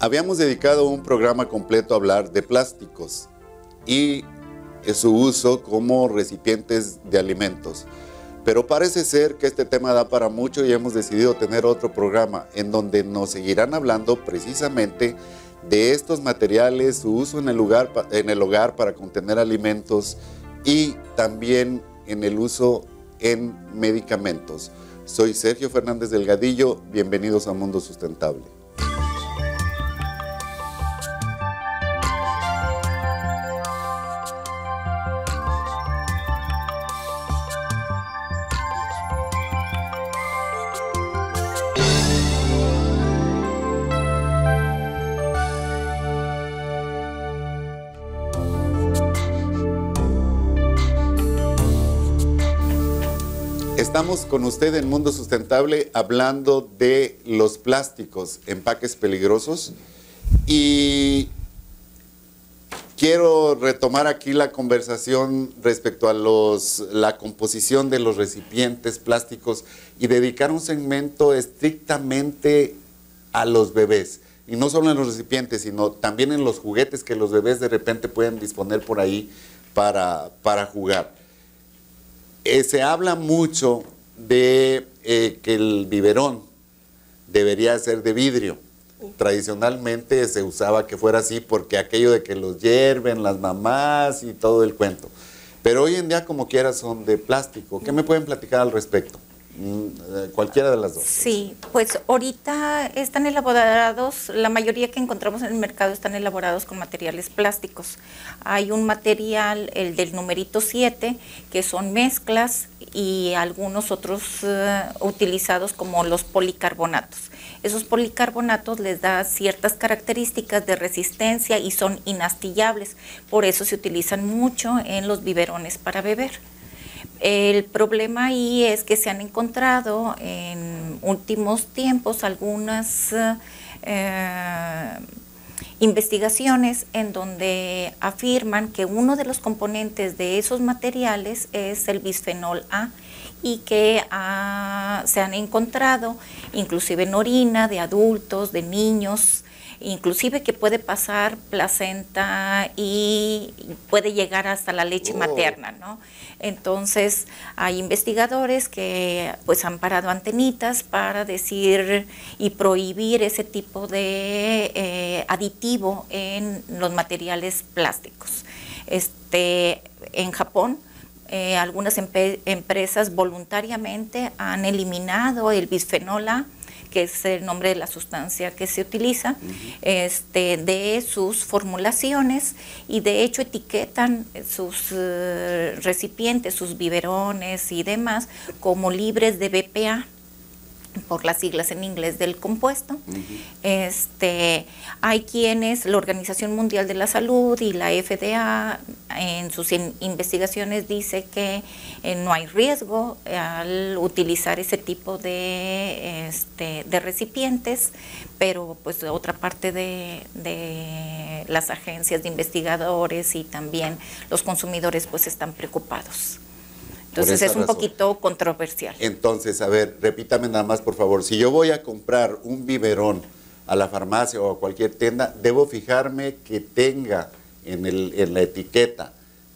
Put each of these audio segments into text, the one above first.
Habíamos dedicado un programa completo a hablar de plásticos y su uso como recipientes de alimentos. Pero parece ser que este tema da para mucho y hemos decidido tener otro programa en donde nos seguirán hablando precisamente de estos materiales, su uso en el hogar para contener alimentos y también en el uso en medicamentos. Soy Sergio Fernández Delgadillo, bienvenidos a Mundo Sustentable. Estamos con usted en Mundo Sustentable hablando de los plásticos, empaques peligrosos, y quiero retomar aquí la conversación respecto a la composición de los recipientes plásticos y dedicar un segmento estrictamente a los bebés. Y no solo en los recipientes, sino también en los juguetes que los bebés de repente pueden disponer por ahí para jugar. Se habla mucho de que el biberón debería ser de vidrio. Tradicionalmente se usaba que fuera así porque aquello de que los hierven las mamás y todo el cuento. Pero hoy en día como quiera son de plástico. ¿Qué me pueden platicar al respecto? Cualquiera de las dos. Sí, pues ahorita están elaborados, la mayoría que encontramos en el mercado están elaborados con materiales plásticos. Hay un material, el del numerito 7, que son mezclas y algunos otros utilizados como los policarbonatos. Esos policarbonatos les da ciertas características de resistencia y son inastillables, por eso se utilizan mucho en los biberones para beber. El problema ahí es que se han encontrado en últimos tiempos algunas investigaciones en donde afirman que uno de los componentes de esos materiales es el bisfenol A y que se han encontrado inclusive en orina de adultos, de niños, inclusive que puede pasar placenta y puede llegar hasta la leche materna, ¿no? Entonces hay investigadores que pues han parado antenitas para decir y prohibir ese tipo de aditivo en los materiales plásticos. En Japón algunas empresas voluntariamente han eliminado el bisfenol A, que es el nombre de la sustancia que se utiliza, de sus formulaciones, y de hecho etiquetan sus recipientes, sus biberones y demás como libres de BPA, por las siglas en inglés del compuesto. Hay quienes, la Organización Mundial de la Salud y la FDA, en sus investigaciones dice que no hay riesgo al utilizar ese tipo de recipientes, pero pues otra parte de las agencias de investigadores y también los consumidores pues están preocupados. Entonces es un poquito controversial. Entonces, a ver, repítame nada más, por favor. Si yo voy a comprar un biberón a la farmacia o a cualquier tienda, debo fijarme que tenga en la etiqueta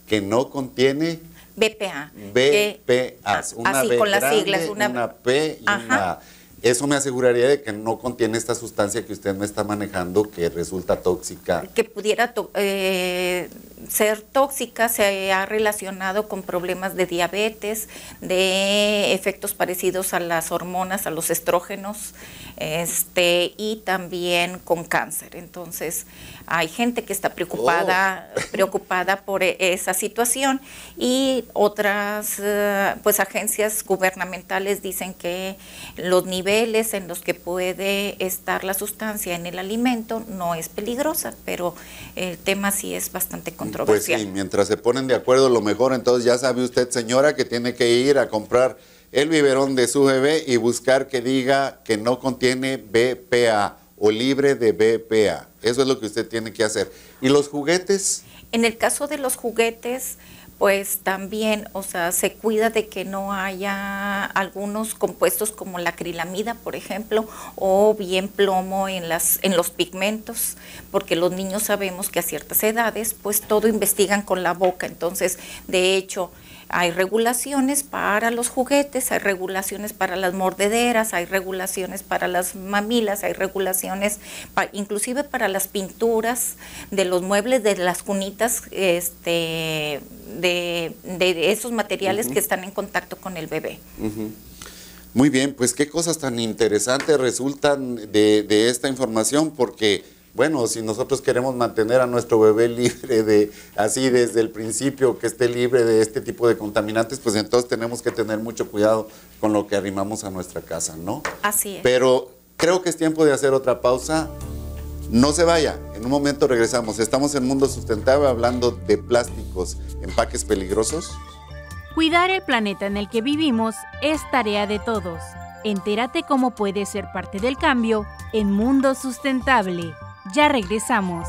que no contiene BPA. BPA. Una así B con las grande, siglas. Una P y una A. Eso me aseguraría de que no contiene esta sustancia que usted me está manejando, que resulta tóxica. Que pudiera ser tóxica, se ha relacionado con problemas de diabetes, de efectos parecidos a las hormonas, a los estrógenos, y también con cáncer. Entonces, hay gente que está preocupada por esa situación, y otras pues agencias gubernamentales dicen que los niveles en los que puede estar la sustancia en el alimento no es peligrosa, pero el tema sí es bastante controversial. Pues sí, mientras se ponen de acuerdo lo mejor. Entonces ya sabe usted, señora, que tiene que ir a comprar el biberón de su bebé y buscar que diga que no contiene BPA o libre de BPA. Eso es lo que usted tiene que hacer. ¿Y los juguetes? En el caso de los juguetes, pues también, o sea, se cuida de que no haya algunos compuestos como la acrilamida, por ejemplo, o bien plomo en los pigmentos, porque los niños sabemos que a ciertas edades, pues todo investigan con la boca. Entonces, de hecho, hay regulaciones para los juguetes, hay regulaciones para las mordederas, hay regulaciones para las mamilas, hay regulaciones inclusive para las pinturas de los muebles, de las cunitas, de esos materiales que están en contacto con el bebé. Muy bien, pues qué cosas tan interesantes resultan de esta información, porque bueno, si nosotros queremos mantener a nuestro bebé libre así desde el principio, que esté libre de este tipo de contaminantes, pues entonces tenemos que tener mucho cuidado con lo que arrimamos a nuestra casa, ¿no? Así es. Pero creo que es tiempo de hacer otra pausa. No se vaya, en un momento regresamos. Estamos en Mundo Sustentable hablando de plásticos, empaques peligrosos. Cuidar el planeta en el que vivimos es tarea de todos. Entérate cómo puedes ser parte del cambio en Mundo Sustentable. Ya regresamos.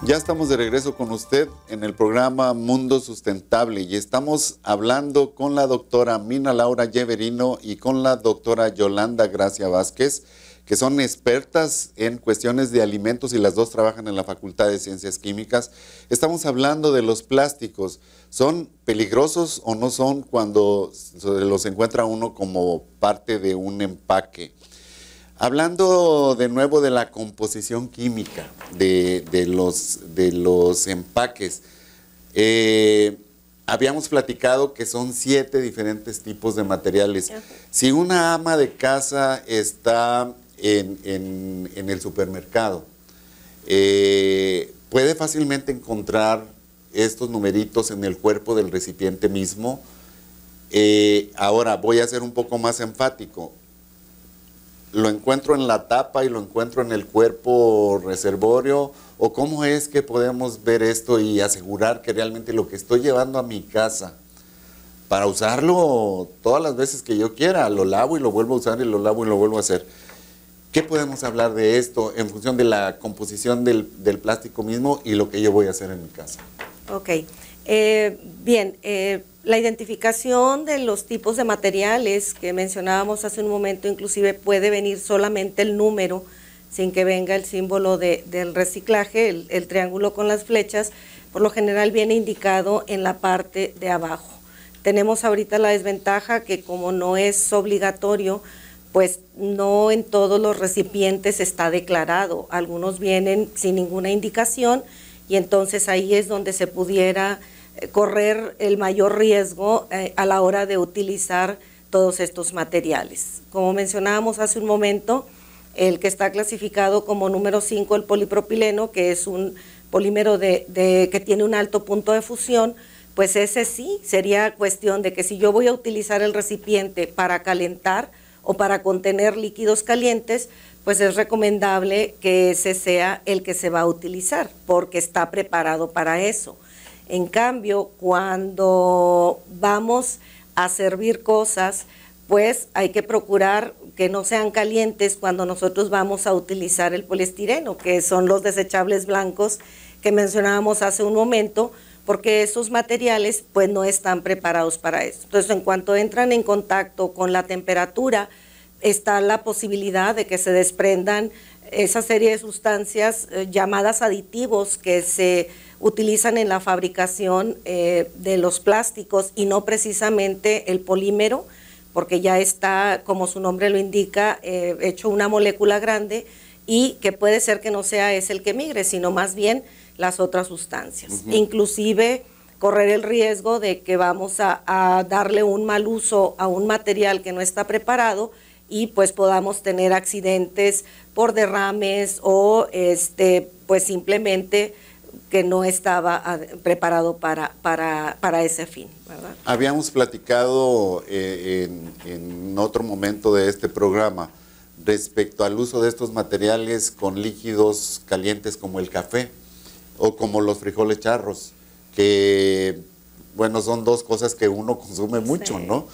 Ya estamos de regreso con usted en el programa Mundo Sustentable y estamos hablando con la doctora Mina Laura Yeverino y con la doctora Yolanda Gracia Vázquez, que son expertas en cuestiones de alimentos y las dos trabajan en la Facultad de Ciencias Químicas. Estamos hablando de los plásticos. ¿Son peligrosos o no son cuando los encuentra uno como parte de un empaque? Hablando de nuevo de la composición química de los empaques, habíamos platicado que son 7 diferentes tipos de materiales. Si una ama de casa está en el supermercado, puede fácilmente encontrar estos numeritos en el cuerpo del recipiente mismo. Ahora voy a ser un poco más enfático. ¿Lo encuentro en la tapa y lo encuentro en el cuerpo reservorio? ¿O cómo es que podemos ver esto y asegurar que realmente lo que estoy llevando a mi casa para usarlo todas las veces que yo quiera, lo lavo y lo vuelvo a usar y lo lavo y lo vuelvo a hacer? ¿Qué podemos hablar de esto en función de la composición del plástico mismo y lo que yo voy a hacer en mi casa? Ok, bien, la identificación de los tipos de materiales que mencionábamos hace un momento, inclusive puede venir solamente el número, sin que venga el símbolo del reciclaje, el triángulo con las flechas, por lo general viene indicado en la parte de abajo. Tenemos ahorita la desventaja que como no es obligatorio, pues no en todos los recipientes está declarado, algunos vienen sin ninguna indicación y entonces ahí es donde se pudiera correr el mayor riesgo a la hora de utilizar todos estos materiales. Como mencionábamos hace un momento, el que está clasificado como número 5, el polipropileno, que es un polímero que tiene un alto punto de fusión, pues ese sí sería cuestión de que si yo voy a utilizar el recipiente para calentar o para contener líquidos calientes, pues es recomendable que ese sea el que se va a utilizar, porque está preparado para eso. En cambio, cuando vamos a servir cosas, pues hay que procurar que no sean calientes cuando nosotros vamos a utilizar el poliestireno, que son los desechables blancos que mencionábamos hace un momento, porque esos materiales pues no están preparados para eso. Entonces, en cuanto entran en contacto con la temperatura, está la posibilidad de que se desprendan esa serie de sustancias llamadas aditivos que se utilizan en la fabricación de los plásticos y no precisamente el polímero, porque ya está, como su nombre lo indica, hecho una molécula grande y que puede ser que no sea ese el que migre, sino más bien las otras sustancias. Inclusive correr el riesgo de que vamos a darle un mal uso a un material que no está preparado y pues podamos tener accidentes por derrames o pues simplemente que no estaba preparado para ese fin, ¿verdad? Habíamos platicado en otro momento de este programa respecto al uso de estos materiales con líquidos calientes como el café o como los frijoles charros, que bueno, son dos cosas que uno consume mucho, Sí. ¿no?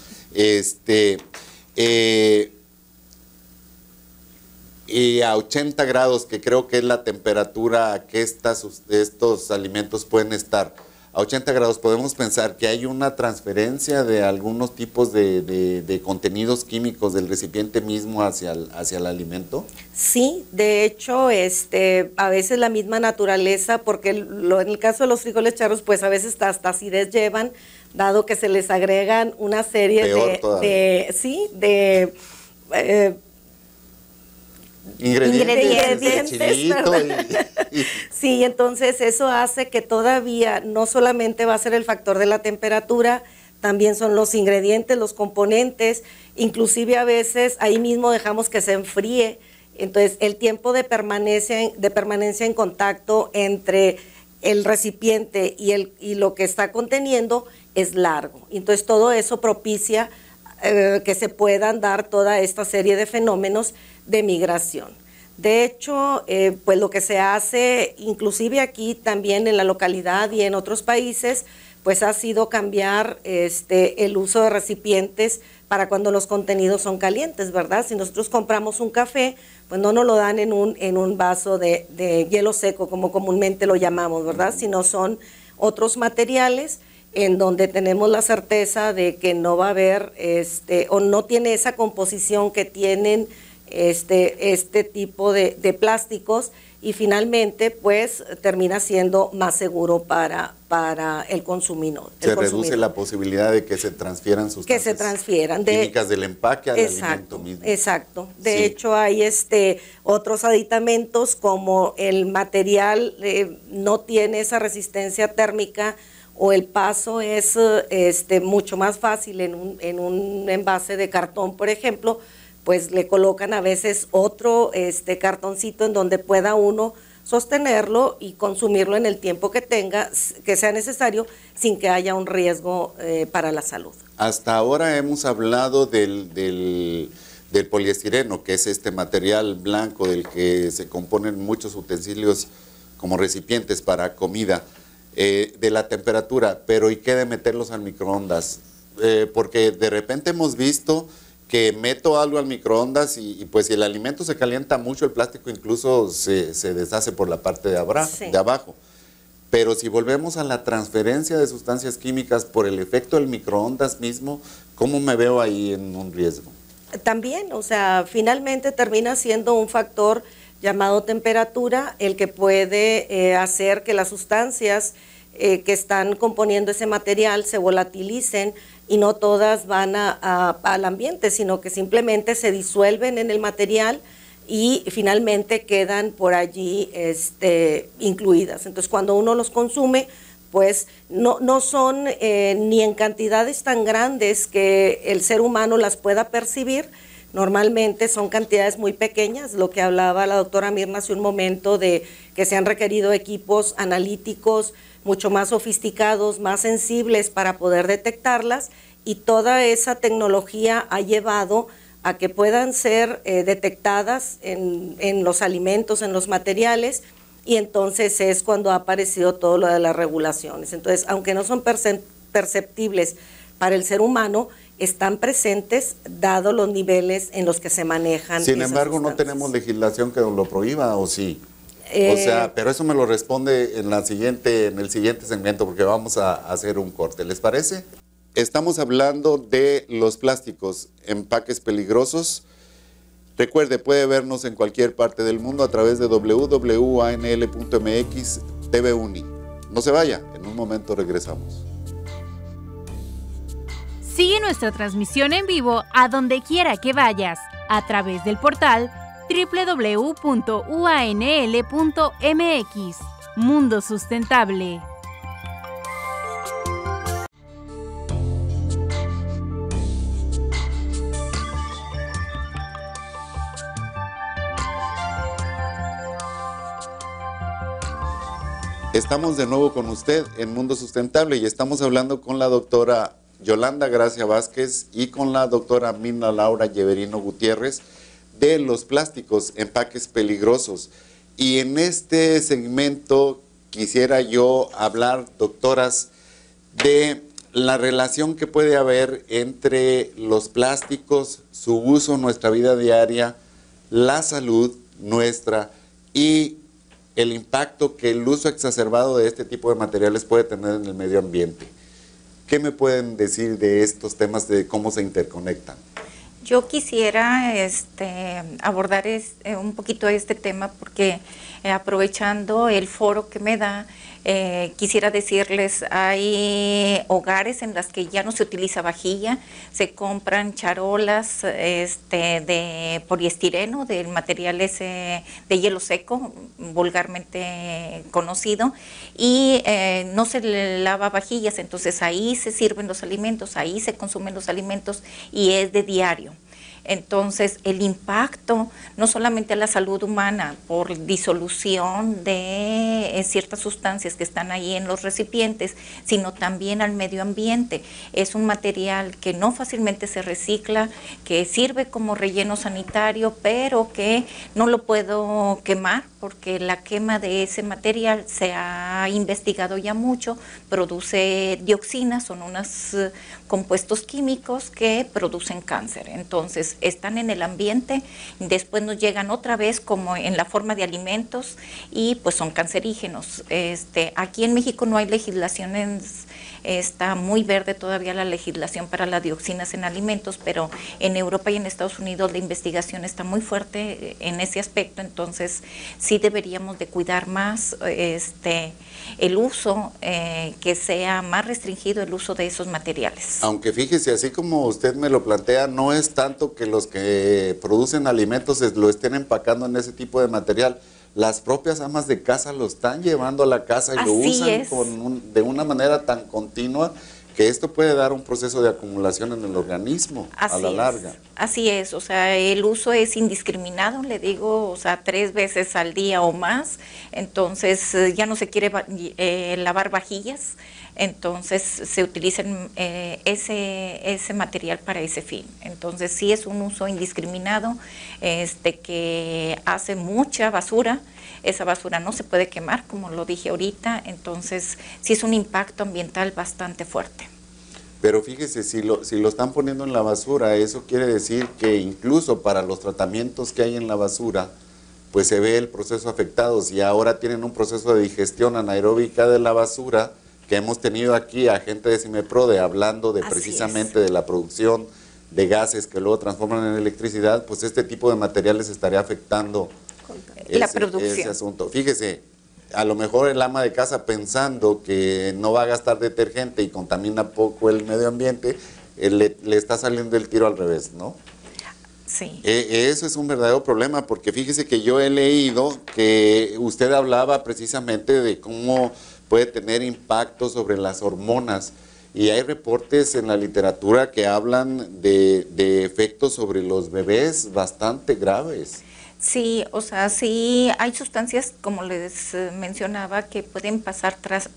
Y a 80 grados, que creo que es la temperatura a que estos alimentos pueden estar, a 80 grados, podemos pensar que hay una transferencia de algunos tipos de contenidos químicos del recipiente mismo hacia el alimento. Sí, de hecho, a veces la misma naturaleza, porque en el caso de los frijoles charros, pues a veces hasta acidez llevan, dado que se les agregan una serie ingredientes, chilito Sí, entonces eso hace que todavía no solamente va a ser el factor de la temperatura, también son los ingredientes, los componentes, inclusive a veces ahí mismo dejamos que se enfríe, entonces el tiempo de permanencia en contacto entre el recipiente y lo que está conteniendo es largo, entonces todo eso propicia que se puedan dar toda esta serie de fenómenos de migración. De hecho, pues lo que se hace, inclusive aquí también en la localidad y en otros países, pues ha sido cambiar el uso de recipientes para cuando los contenidos son calientes, ¿verdad? Si nosotros compramos un café, pues no nos lo dan en un vaso de hielo seco, como comúnmente lo llamamos, ¿verdad? Sino son otros materiales en donde tenemos la certeza de que no va a haber, o no tiene esa composición que tienen este tipo de plásticos, y finalmente pues termina siendo más seguro para el consumidor. Se reduce la posibilidad de que se transfieran sustancias químicas del empaque al alimento mismo. Exacto. De hecho hay otros aditamentos, como el material no tiene esa resistencia térmica, o el paso es mucho más fácil en un envase de cartón, por ejemplo, pues le colocan a veces otro cartoncito en donde pueda uno sostenerlo y consumirlo en el tiempo que sea necesario, sin que haya un riesgo para la salud. Hasta ahora hemos hablado del poliestireno, que es este material blanco del que se componen muchos utensilios como recipientes para comida. De la temperatura, pero ¿y qué de meterlos al microondas? Porque de repente hemos visto que meto algo al microondas y pues si el alimento se calienta mucho, el plástico incluso se deshace por la parte de abajo. Pero si volvemos a la transferencia de sustancias químicas por el efecto del microondas mismo, ¿cómo me veo ahí en un riesgo? También, o sea, finalmente termina siendo un factor llamado temperatura, el que puede hacer que las sustancias que están componiendo ese material se volatilicen, y no todas van al ambiente, sino que simplemente se disuelven en el material y finalmente quedan por allí incluidas. Entonces, cuando uno los consume, pues no son ni en cantidades tan grandes que el ser humano las pueda percibir. Normalmente son cantidades muy pequeñas, lo que hablaba la doctora Mirna hace un momento, de que se han requerido equipos analíticos mucho más sofisticados, más sensibles para poder detectarlas, y toda esa tecnología ha llevado a que puedan ser detectadas en los alimentos, en los materiales, y entonces es cuando ha aparecido todo lo de las regulaciones. Entonces, aunque no son perceptibles para el ser humano, están presentes dado los niveles en los que se manejan. Sin embargo, no tenemos legislación que lo prohíba, ¿o sí? O sea, pero eso me lo responde en el siguiente segmento, porque vamos a hacer un corte. ¿Les parece? Estamos hablando de los plásticos, empaques peligrosos. Recuerde, puede vernos en cualquier parte del mundo a través de www.anl.mx TV Uni. No se vaya, en un momento regresamos. Sigue nuestra transmisión en vivo a donde quiera que vayas, a través del portal www.uanl.mx. Mundo Sustentable. Estamos de nuevo con usted en Mundo Sustentable y estamos hablando con la doctora Yolanda Gracia Vázquez y con la doctora Mirna Laura Yeverino Gutiérrez de los plásticos, empaques peligrosos. Y en este segmento quisiera yo hablar, doctoras, de la relación que puede haber entre los plásticos, su uso en nuestra vida diaria, la salud nuestra y el impacto que el uso exacerbado de este tipo de materiales puede tener en el medio ambiente. ¿Qué me pueden decir de estos temas, de cómo se interconectan? Yo quisiera abordar un poquito este tema porque aprovechando el foro que me da, quisiera decirles, hay hogares en las que ya no se utiliza vajilla, se compran charolas de poliestireno, del material ese de hielo seco, vulgarmente conocido, y no se le lava vajillas, entonces ahí se sirven los alimentos, ahí se consumen los alimentos y es de diario. Entonces, el impacto no solamente a la salud humana por disolución de ciertas sustancias que están ahí en los recipientes, sino también al medio ambiente. Es un material que no fácilmente se recicla, que sirve como relleno sanitario, pero que no lo puedo quemar porque la quema de ese material se ha investigado ya mucho, produce dioxinas, son unos compuestos químicos que producen cáncer. Entonces, están en el ambiente, después nos llegan otra vez como en la forma de alimentos y pues son cancerígenos. Aquí en México no hay legislaciones, está muy verde todavía la legislación para las dioxinas en alimentos, pero en Europa y en Estados Unidos la investigación está muy fuerte en ese aspecto, entonces sí deberíamos de cuidar más el uso, que sea más restringido el uso de esos materiales. Aunque fíjese, así como usted me lo plantea, no es tanto que los que producen alimentos lo estén empacando en ese tipo de material. Las propias amas de casa lo están llevando a la casa y lo usan de una manera tan continua que esto puede dar un proceso de acumulación en el organismo a la larga. Así es, o sea, el uso es indiscriminado, le digo, o sea, 3 veces al día o más, entonces ya no se quiere lavar vajillas, entonces se utiliza ese material para ese fin. Entonces sí es un uso indiscriminado, que hace mucha basura. Esa basura no se puede quemar, como lo dije ahorita, entonces sí es un impacto ambiental bastante fuerte. Pero fíjese, si lo están poniendo en la basura, eso quiere decir que incluso para los tratamientos que hay en la basura, pues se ve el proceso afectado. Si ahora tienen un proceso de digestión anaeróbica de la basura, que hemos tenido aquí a gente de CIMEPRODE hablando de precisamente de la producción de gases que luego transforman en electricidad, pues este tipo de materiales estaría afectando la producción. Ese asunto. Fíjese, a lo mejor el ama de casa pensando que no va a gastar detergente y contamina poco el medio ambiente, le está saliendo el tiro al revés, ¿no? Sí. Eso es un verdadero problema, porque fíjese que yo he leído que usted hablaba precisamente de cómo puede tener impacto sobre las hormonas, y hay reportes en la literatura que hablan de efectos sobre los bebés bastante graves. Sí, o sea, sí hay sustancias, como les mencionaba, que pueden pasar tras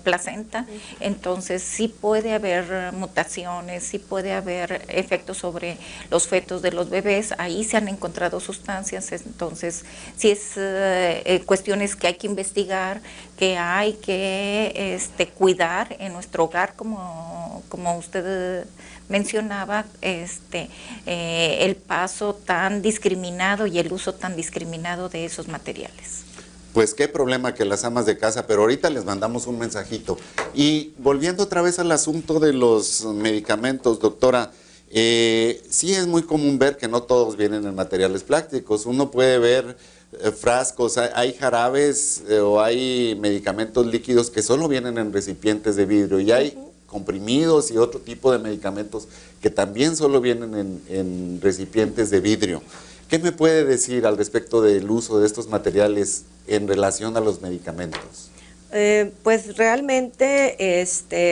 placenta, entonces sí puede haber mutaciones, sí puede haber efectos sobre los fetos de los bebés, ahí se han encontrado sustancias, entonces sí es cuestiones que hay que investigar, que hay que cuidar en nuestro hogar, como usted mencionaba, el paso tan discriminado y el uso tan discriminado de esos materiales. Pues qué problema que las amas de casa, pero ahorita les mandamos un mensajito. Y volviendo otra vez al asunto de los medicamentos, doctora, sí es muy común ver que no todos vienen en materiales plásticos. Uno puede ver frascos, hay jarabes o hay medicamentos líquidos que solo vienen en recipientes de vidrio, y hay comprimidos y otro tipo de medicamentos que también solo vienen en recipientes de vidrio. ¿Qué me puede decir al respecto del uso de estos materiales en relación a los medicamentos? Pues realmente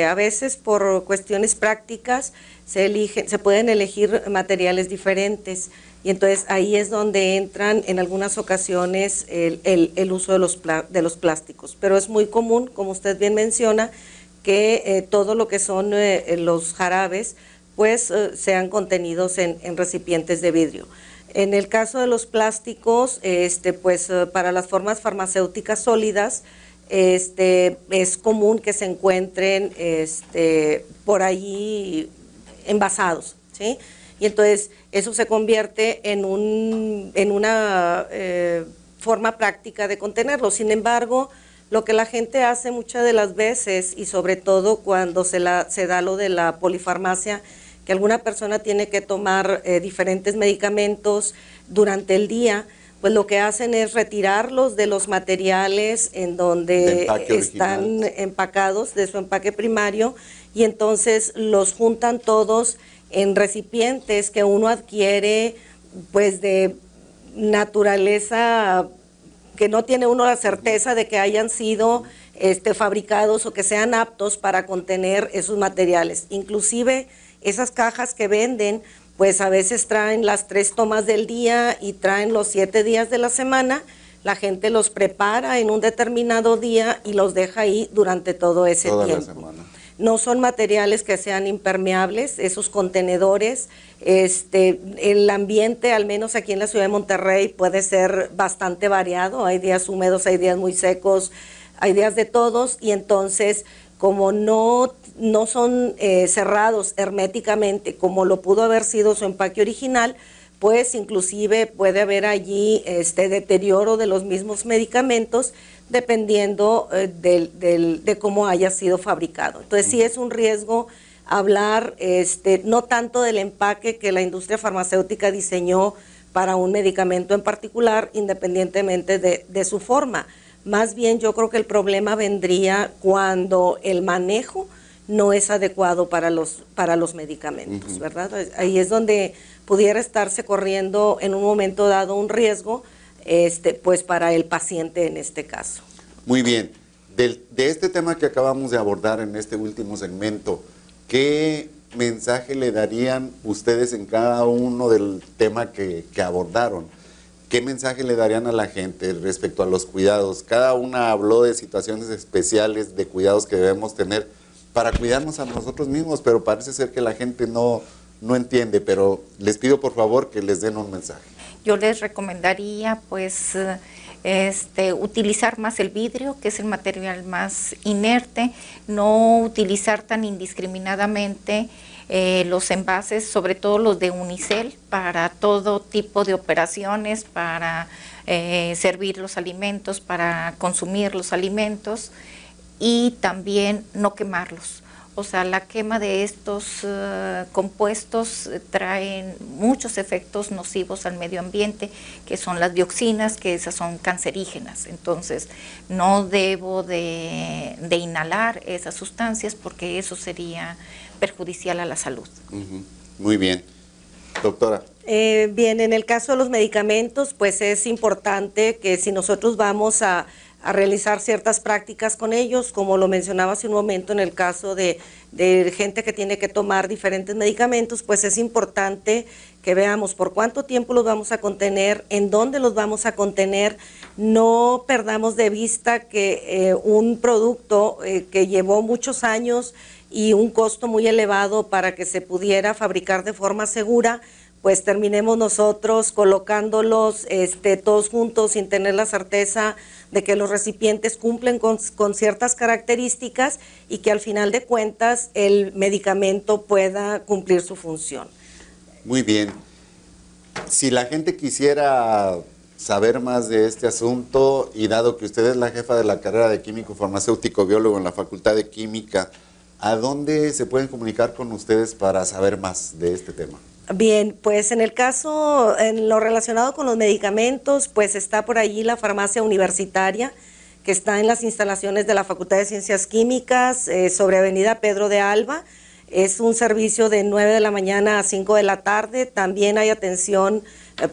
a veces por cuestiones prácticas se pueden elegir materiales diferentes, y entonces ahí es donde entran en algunas ocasiones el uso de los plásticos, pero es muy común, como usted bien menciona, que todo lo que son los jarabes pues sean contenidos en recipientes de vidrio. En el caso de los plásticos, para las formas farmacéuticas sólidas, es común que se encuentren por ahí envasados, ¿sí? Y entonces eso se convierte en una forma práctica de contenerlo. Sin embargo, lo que la gente hace muchas de las veces, y sobre todo cuando se da lo de la polifarmacia, que alguna persona tiene que tomar diferentes medicamentos durante el día, pues lo que hacen es retirarlos de los materiales en donde están empacados, de su empaque primario, y entonces los juntan todos en recipientes que uno adquiere pues de naturaleza, que no tiene uno la certeza de que hayan sido fabricados o que sean aptos para contener esos materiales. Inclusive esas cajas que venden, pues a veces traen las 3 tomas del día y traen los 7 días de la semana. La gente los prepara en un determinado día y los deja ahí durante todo ese tiempo. No son materiales que sean impermeables, esos contenedores. El ambiente, al menos aquí en la ciudad de Monterrey, puede ser bastante variado. Hay días húmedos, hay días muy secos, hay días de todos, y entonces como no son cerrados herméticamente como lo pudo haber sido su empaque original, pues inclusive puede haber allí deterioro de los mismos medicamentos dependiendo de cómo haya sido fabricado. Entonces sí es un riesgo hablar no tanto del empaque que la industria farmacéutica diseñó para un medicamento en particular, independientemente de su forma. Más bien yo creo que el problema vendría cuando el manejo no es adecuado para los medicamentos, ¿verdad? Ahí es donde pudiera estarse corriendo en un momento dado un riesgo, pues para el paciente en este caso. Muy bien. De este tema que acabamos de abordar en este último segmento, ¿qué mensaje le darían ustedes en cada uno del tema que abordaron? ¿Qué mensaje le darían a la gente respecto a los cuidados? Cada una habló de situaciones especiales, de cuidados que debemos tener para cuidarnos a nosotros mismos, pero parece ser que la gente no entiende, pero les pido por favor que les den un mensaje. Yo les recomendaría pues utilizar más el vidrio, que es el material más inerte, no utilizar tan indiscriminadamente los envases, sobre todo los de unicel, para todo tipo de operaciones, para servir los alimentos, para consumir los alimentos, y también no quemarlos. O sea, la quema de estos compuestos traen muchos efectos nocivos al medio ambiente, que son las dioxinas, que esas son cancerígenas. Entonces, no debo de inhalar esas sustancias porque eso sería perjudicial a la salud. Muy bien. Doctora. Bien, en el caso de los medicamentos, pues es importante que si nosotros vamos a realizar ciertas prácticas con ellos, como lo mencionaba hace un momento en el caso de gente que tiene que tomar diferentes medicamentos, pues es importante que veamos por cuánto tiempo los vamos a contener, en dónde los vamos a contener. No perdamos de vista que un producto que llevó muchos años y un costo muy elevado para que se pudiera fabricar de forma segura, pues terminemos nosotros colocándolos todos juntos sin tener la certeza de que los recipientes cumplen con ciertas características y que al final de cuentas el medicamento pueda cumplir su función. Muy bien. Si la gente quisiera saber más de este asunto, y dado que usted es la jefa de la carrera de químico farmacéutico biólogo en la Facultad de Química, ¿a dónde se pueden comunicar con ustedes para saber más de este tema? Bien, pues en el caso, en lo relacionado con los medicamentos, pues está por allí la farmacia universitaria, que está en las instalaciones de la Facultad de Ciencias Químicas, sobre Avenida Pedro de Alba. Es un servicio de 9 de la mañana a 5 de la tarde. También hay atención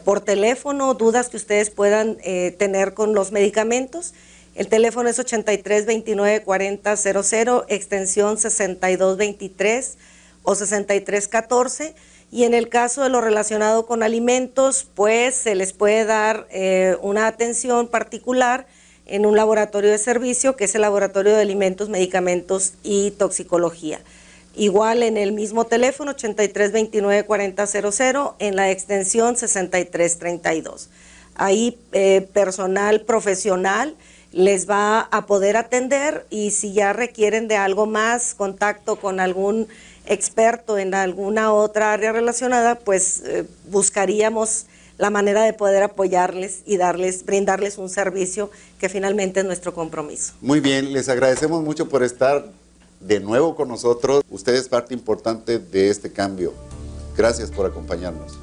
por teléfono, dudas que ustedes puedan tener con los medicamentos. El teléfono es 83-29-4000, extensión 6223 o 6314. Y en el caso de lo relacionado con alimentos, pues se les puede dar una atención particular en un laboratorio de servicio, que es el Laboratorio de Alimentos, Medicamentos y Toxicología. Igual en el mismo teléfono, 83-29-4000, en la extensión 6332. Ahí personal profesional les va a poder atender, y si ya requieren de algo más, contacto con algún experto en alguna otra área relacionada, pues buscaríamos la manera de poder apoyarles y brindarles un servicio que finalmente es nuestro compromiso. Muy bien, les agradecemos mucho por estar de nuevo con nosotros. Usted es parte importante de este cambio. Gracias por acompañarnos.